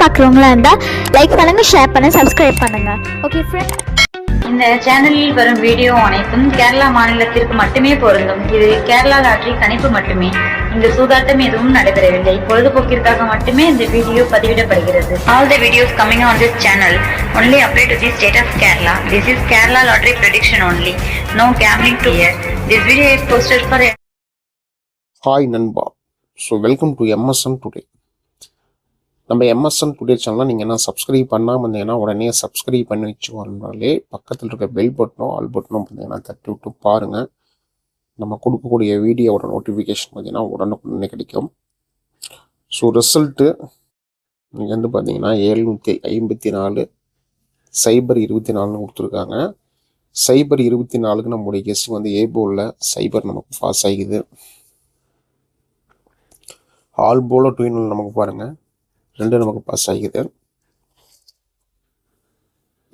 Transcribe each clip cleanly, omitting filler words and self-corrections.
பார்க்குறவங்களா இருந்தால் லைக் பண்ணுங்கள், ஷேர் பண்ணுங்கள், சப்ஸ்கிரைப் பண்ணுங்கள். ஓகே ஃப்ரெண்ட், இந்த சேனலில் வரும் வீடியோ அனைத்தும் கேரளா மாநிலத்திற்கு மட்டுமே பொருந்தும். இது கேரளா லாட்டரி கணிப்பு மட்டுமே. இங்கு சூதாட்டம் எதுவும் நடைபெறவில்லை. பொழுதுபோக்கிற்காக மட்டுமே இந்த video பதிவிடப்படுகிறது. All the videos coming on this channel only apply to the state of Kerala. This is Kerala lottery prediction only. No gambling to here. This video is posted for. Hi நண்பா. So welcome to MSN today. நம்ம MSN today சேனலை நீங்கள் என்ன subscribe பண்ணாமல் இருந்தீங்கன்னா உடனே subscribe பண்ணி வச்சுக்கோனாலே பக்கத்தில் இருக்க பெல் பட்டனோ ஆல் பட்டனோ பார்த்தீங்கன்னா தட்டி விட்டு பாருங்கள். நம்ம கொடுக்கக்கூடிய வீடியோவோட நோட்டிஃபிகேஷன் பார்த்தீங்கன்னா உடனுக்குடனே கிடைக்கும். ஸோ ரிசல்ட்டு நீங்கள் வந்து பார்த்தீங்கன்னா 754 சைபர் 24 கொடுத்துருக்காங்க. சைபர் 24க்கு நம்மளுடைய கெஸ்ட் வந்து ஏ போலில் சைபர் நமக்கு பாஸ் ஆகிக்குது. ஆல் போல ட்வினில் நமக்கு பாருங்கள் 2 நமக்கு பாஸ் ஆகிக்குது.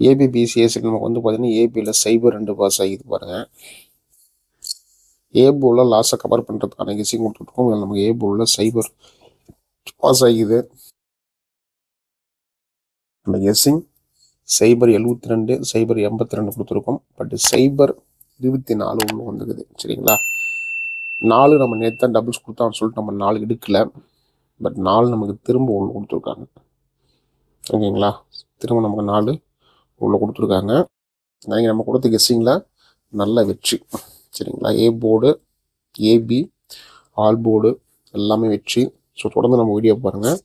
ஏபிபிசிஎஸ்க்கு நமக்கு வந்து பார்த்தீங்கன்னா ஏபியில் சைபர் 2 பாஸ் ஆகிது பாருங்கள். ஏ போலில் லாஸை கவர் பண்ணுறதுக்கான கெஸ்ஸிங் கொடுத்துருக்கோம். இதில் நமக்கு ஏ போலில் சைபர் பாஸ் ஆகிக்குது. நம்ம கெஸ்ஸிங் சைபர் 72 சைபர் 82 கொடுத்துருக்கோம். பட் சைபர் 24 உள்ள வந்துக்குது. சரிங்களா, 4 நம்ம நேற்று தான் டபுள்ஸ் கொடுத்தான்னு சொல்லிட்டு நம்ம 4 எடுக்கலை. பட் 4 நமக்கு திரும்ப உள்ள கொடுத்துருக்காங்க. ஓகேங்களா, திரும்ப நமக்கு 4 உள்ள கொடுத்துருக்காங்க. நீங்கள் நம்ம கொடுத்த கெஸ்ஸிங்கில் நல்ல வெற்றி. சரிங்களா, A board A B all board எல்லாமே வெற்றி. ஸோ தொடர்ந்து நம்ம வீடியோ பாருங்கள்.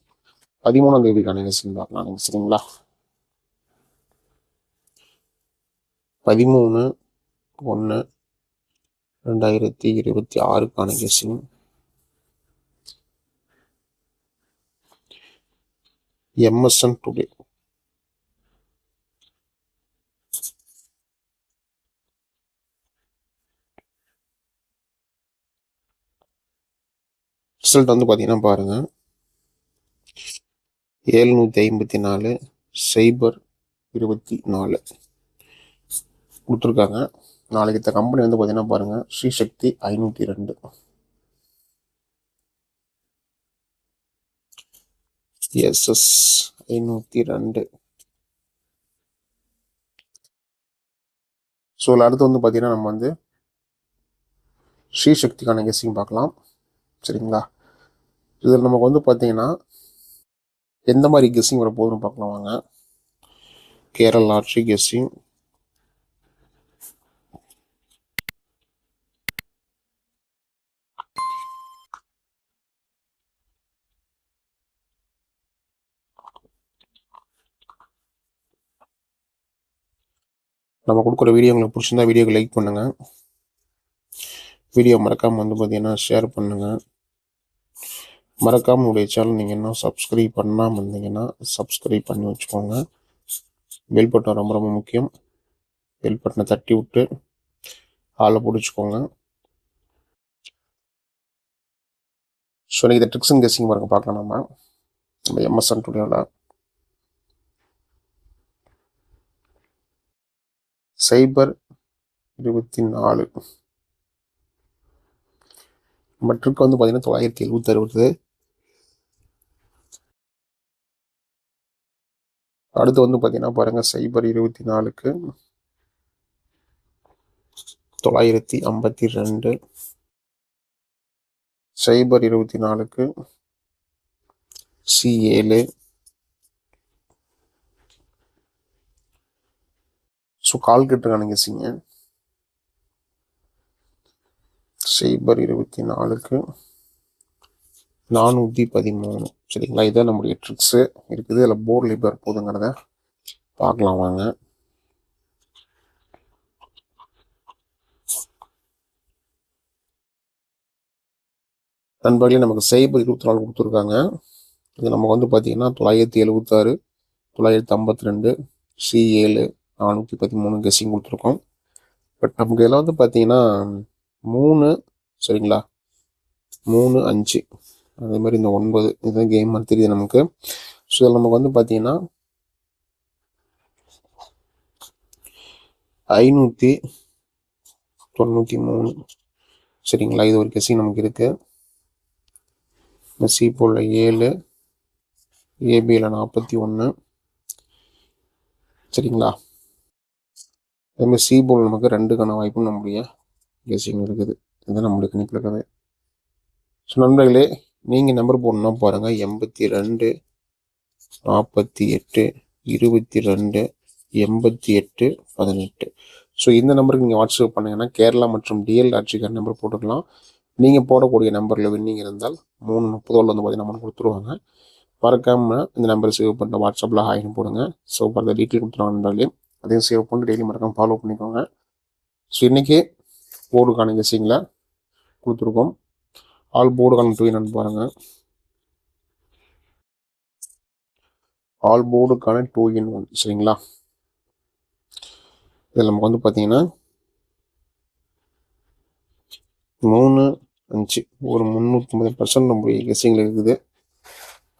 13ஆம் தேதிக்கான கெஸ்ஸிங் பார்க்கலாம் நீங்கள். சரிங்களா, 13/1/2026க்கான கெஸ்ஸிங். MSN today. ரிசல்ட் வந்து பார்த்தீங்கன்னா பாருங்கள், 754 சைபர் 24 கொடுத்துருக்காங்க. நாளைக்கு இந்த கம்பெனி வந்து பார்த்தீங்கன்னா பாருங்கள், ஸ்ரீசக்தி 502, எஸ்எஸ் 502. ஸோ அடுத்து வந்து பார்த்தீங்கன்னா நம்ம வந்து ஸ்ரீசக்திக்கான கெஸ்ஸிங் பார்க்கலாம். சரிங்களா, இதில் நமக்கு வந்து பார்த்தீங்கன்னா எந்த மாதிரி கெஸ்ஸிங் வர போகுதுன்னு பார்க்கலாம் வாங்க. Kerala lottery guessing. நம்ம கொடுக்குற வீடியோ உங்களுக்கு பிடிச்சிருந்தா வீடியோக்கு லைக் பண்ணுங்கள். வீடியோ மறக்காமல் வந்து பார்த்தீங்கன்னா ஷேர் பண்ணுங்கள். மறக்காமல் உடைய சேனல் நீங்கள் இன்னும் சப்ஸ்கிரைப் பண்ணாமல் இருந்தீங்கன்னா சப்ஸ்கிரைப் பண்ணி வச்சுக்கோங்க. பெல் பட்டன் ரொம்ப ரொம்ப முக்கியம். பெல் பட்டனை தட்டி விட்டு ஆளை பிடிச்சிக்கோங்க. ஸோ இன்றைக்கி இந்த ட்ரிக்ஸ் அண்ட் கெஸ்ஸிங் பாருங்க பார்க்கலாம். நம்ம எம்எஸ்என் டுடேல சைபர் 24 நம்ம ட்ரிக் வந்து பார்த்தீங்கன்னா 976. அடுத்து வந்து பார்த்தீங்கன்னா பாருங்கள், சைபர் 24க்கு 952, சைபர் 24க்கு C7. ஸோ கால் கட்டுருக்கான கெஸ்ஸிங்க. சைபர் 24க்கு 413. சரிங்களா, இதான் நம்முடைய ட்ரிக்ஸு இருக்குது. இதில் போர்டில் இப்போ போதுங்கிறத பார்க்கலாம் வாங்க. நண்பர்களே, நமக்கு சைபர் 24 கொடுத்துருக்காங்க. இது நமக்கு வந்து பார்த்தீங்கன்னா 976, 952, C7, 413 கெஸ்ஸிங் கொடுத்துருக்கோம். பட் நமக்கு இதில் வந்து பார்த்தீங்கன்னா 3, சரிங்களா, 3, 5 அதே மாதிரி இந்த 9 இதுதான் கேம் மாதிரி தெரியுது நமக்கு. ஸோ இதில் நமக்கு வந்து பார்த்தீங்கன்னா 593. சரிங்களா, இது ஒரு கெஸ்ஸிங் நமக்கு இருக்குது. சி போல் 7, ஏபியில் 41. சரிங்களா? அதேமாதிரி சி போர்டில் நமக்கு 2க்கான வாய்ப்பும் நம்முடைய கெஸ்ஸிங் இருக்குது. இதுதான் நம்மளுடைய கணிப்பில் இருக்குது. ஸோ நண்பர்களே, நீங்கள் நம்பர் போடணும்னா பாருங்கள் 82 48 22 88 18. ஸோ இந்த நம்பருக்கு நீங்கள் வாட்ஸ்அப் பண்ணிங்கன்னா கேரளா மற்றும் டிஎல் லாட்ரிக்கான நம்பர் போட்டுக்கலாம். நீங்கள் போடக்கூடிய நம்பரில் வின்னிங் இருந்தால் 3:30 வந்து பார்த்தீங்கன்னா நம்ம கொடுத்துருவாங்க. மறக்காமல் இந்த நம்பரை சேவ் பண்ணிட்டு வாட்ஸ்அப்பில் ஹாய்னு போடுங்க. ஸோ பரத டீட்டெயில் கொடுத்துருவாங்க நண்பர்களே. அதையும் சேவ் பண்ணிட்டு டெய்லி மறக்காமல் ஃபாலோ பண்ணிக்கோங்க. ஸோ இன்றைக்கி போர்டுக்கான கெஸ்ஸிங்கில் கொடுத்துருக்கோம். ஆல் போர்டுக்கான டூ என்னன்னு பாருங்கள். ஆல் போர்டுக்கான 2-in-1. சரிங்களா? இதில் நமக்கு வந்து பார்த்தீங்கன்னா 3 5 ஒரு 350% நம்முடைய கெஸ்ஸிங்கில் இருக்குது.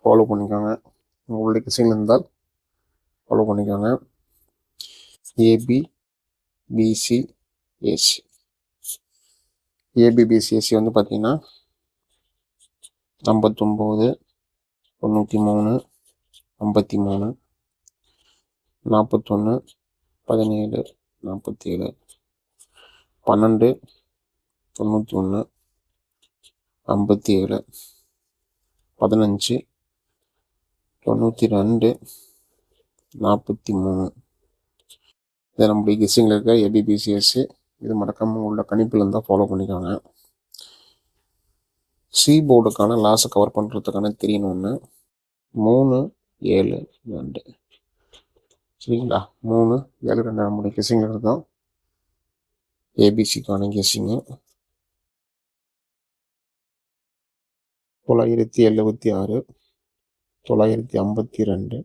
ஃபாலோ பண்ணிக்கோங்க. உங்களுடைய கெஸ்ஸிங்கில் இருந்தால் ஃபாலோ பண்ணிக்கோங்க. AB PC AC. ஏபிபிசிஎஸ்சி வந்து பார்த்தீங்கன்னா 59 93 53 41 17 47 12 91 57 15 92 43. இது நம்முடைய கெஸ்ஸிங்கில் இருக்க ஏபிபிசிஎஸ்சி. இது மறக்காமல் உங்களோட கணிப்பில் இருந்தால் ஃபாலோ பண்ணிக்கோங்க. சி போர்டுக்கான லாஸை கவர் பண்ணுறதுக்கான தெரியணும்னு 3 7 2. சரிங்களா? 3 7 2 நம்முடைய கெஸ்ஸிங்கில் இருக்கோம். ஏபிசிக்கான கெஸ்ஸிங்கு 976 952 413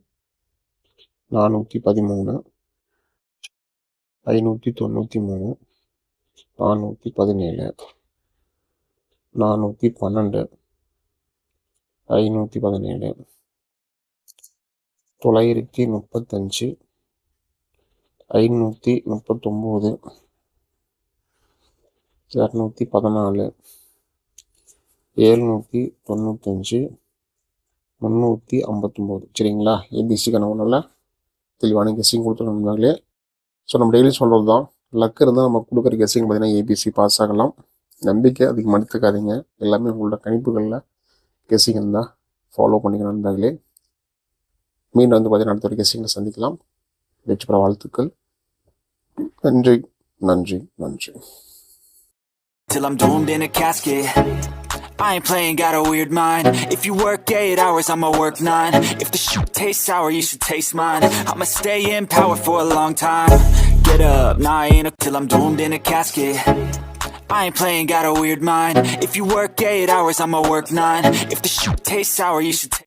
593 417 412 517 935 539 214 795 359. சரிங்களா? ஏபிசிக்கான ஒன்றில் தெளிவான கெஸ்ஸிங் கொடுத்துருந்தாங்களே. ஸோ நம்ம டெய்லி சொல்கிறது தான், லக் இருந்தால் நம்ம கொடுக்குற கெஸ்ஸிங் பார்த்தீங்கன்னா ஏபிசி பாஸ் ஆகலாம். நம்பிக்கை அதிகமாக எடுத்துக்காதீங்க. எல்லாமே உங்களோட கணிப்புகளில் கெஸ்ஸிங் இருந்தால் ஃபாலோ பண்ணிக்கணும் நண்பர்களே. மீண்டும் வந்து பார்த்தீங்கன்னா அடுத்த ஒரு கெஸ்ஸிங்கில் சந்திக்கலாம். வெற்றி பெற வாழ்த்துக்கள். நன்றி நன்றி நன்றி. Till I'm doomed in a casket, I ain't playing, got a weird mind. If you work 8 hours, I'ma work 9. If the shoot tastes sour, you should taste mine. I'ma stay in power for a long time. Get up, nah I ain't till I'm doomed in a casket. I ain't playing, got a weird mind. If you work 8 hours, I'ma work 9. If the shoot tastes sour, you should